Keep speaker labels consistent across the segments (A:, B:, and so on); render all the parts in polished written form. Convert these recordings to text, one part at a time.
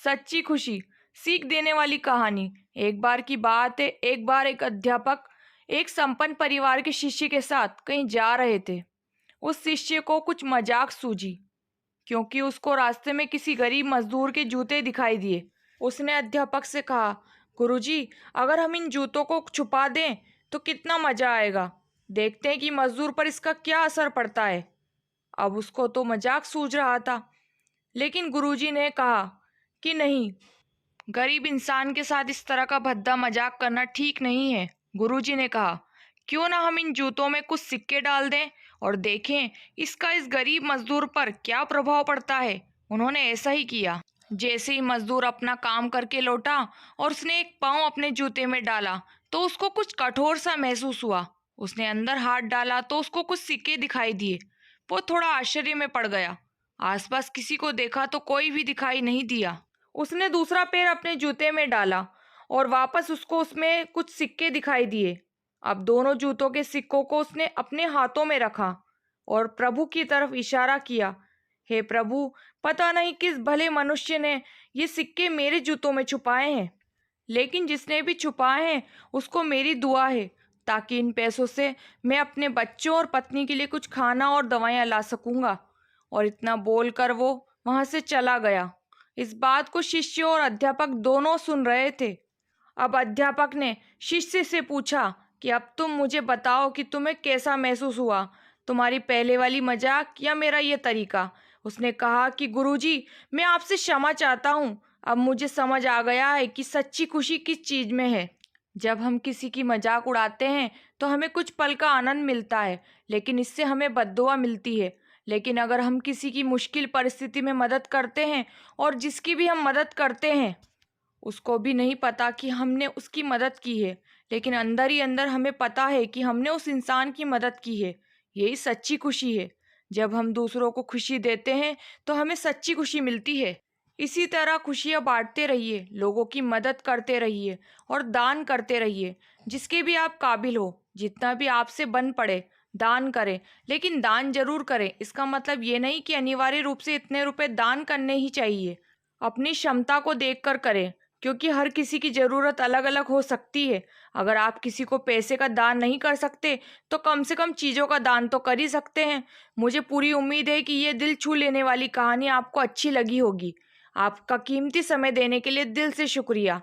A: सच्ची खुशी, सीख देने वाली कहानी। एक बार की बात है, एक बार एक अध्यापक एक संपन्न परिवार के शिष्य के साथ कहीं जा रहे थे। उस शिष्य को कुछ मजाक सूझी, क्योंकि उसको रास्ते में किसी गरीब मजदूर के जूते दिखाई दिए। उसने अध्यापक से कहा, गुरुजी, अगर हम इन जूतों को छुपा दें तो कितना मजा आएगा। देखते हैं कि मजदूर पर इसका क्या असर पड़ता है। अब उसको तो मजाक सूझ रहा था, लेकिन गुरुजी ने कहा कि नहीं, गरीब इंसान के साथ इस तरह का भद्दा मजाक करना ठीक नहीं है। गुरुजी ने कहा, क्यों ना हम इन जूतों में कुछ सिक्के डाल दें और देखें इसका इस गरीब मजदूर पर क्या प्रभाव पड़ता है। उन्होंने ऐसा ही किया। जैसे ही मजदूर अपना काम करके लौटा और उसने एक पाँव अपने जूते में डाला तो उसको कुछ कठोर सा महसूस हुआ। उसने अंदर हाथ डाला तो उसको कुछ सिक्के दिखाई दिए। वो थोड़ा आश्चर्य में पड़ गया। आसपास किसी को देखा तो कोई भी दिखाई नहीं दिया। उसने दूसरा पैर अपने जूते में डाला और वापस उसको उसमें कुछ सिक्के दिखाई दिए। अब दोनों जूतों के सिक्कों को उसने अपने हाथों में रखा और प्रभु की तरफ इशारा किया, हे प्रभु, पता नहीं किस भले मनुष्य ने ये सिक्के मेरे जूतों में छुपाए हैं, लेकिन जिसने भी छुपाए हैं उसको मेरी दुआ है, ताकि इन पैसों से मैं अपने बच्चों और पत्नी के लिए कुछ खाना और दवाइयाँ ला सकूंगा। और इतना बोलकर वो वहाँ से चला गया। इस बात को शिष्य और अध्यापक दोनों सुन रहे थे। अब अध्यापक ने शिष्य से पूछा कि अब तुम मुझे बताओ कि तुम्हें कैसा महसूस हुआ, तुम्हारी पहले वाली मजाक या मेरा ये तरीका। उसने कहा कि गुरुजी, मैं आपसे क्षमा चाहता हूँ। अब मुझे समझ आ गया है कि सच्ची खुशी किस चीज़ में है। जब हम किसी की मजाक उड़ाते हैं तो हमें कुछ पल का आनंद मिलता है, लेकिन इससे हमें बद्दुआ मिलती है। लेकिन अगर हम किसी की मुश्किल परिस्थिति में मदद करते हैं और जिसकी भी हम मदद करते हैं उसको भी नहीं पता कि हमने उसकी मदद की है, लेकिन अंदर ही अंदर हमें पता है कि हमने उस इंसान की मदद की है, यही सच्ची खुशी है। जब हम दूसरों को खुशी देते हैं तो हमें सच्ची खुशी मिलती है। इसी तरह खुशियाँ बांटते रहिए, लोगों की मदद करते रहिए और दान करते रहिए। जिसके भी आप काबिल हो, जितना भी आपसे बन पड़े, दान करें। लेकिन दान जरूर करें, इसका मतलब ये नहीं कि अनिवार्य रूप से इतने रुपए दान करने ही चाहिए। अपनी क्षमता को देखकर करें, क्योंकि हर किसी की ज़रूरत अलग अलग हो सकती है। अगर आप किसी को पैसे का दान नहीं कर सकते तो कम से कम चीज़ों का दान तो कर ही सकते हैं। मुझे पूरी उम्मीद है कि ये दिल छू लेने वाली कहानी आपको अच्छी लगी होगी। आपका कीमती समय देने के लिए दिल से शुक्रिया।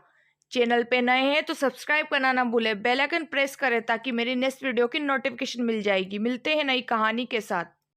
A: चैनल पे नए हैं तो सब्सक्राइब करना ना भूलें, बेल आइकन प्रेस करें ताकि मेरी नेक्स्ट वीडियो की नोटिफिकेशन मिल जाएगी। मिलते हैं नई कहानी के साथ।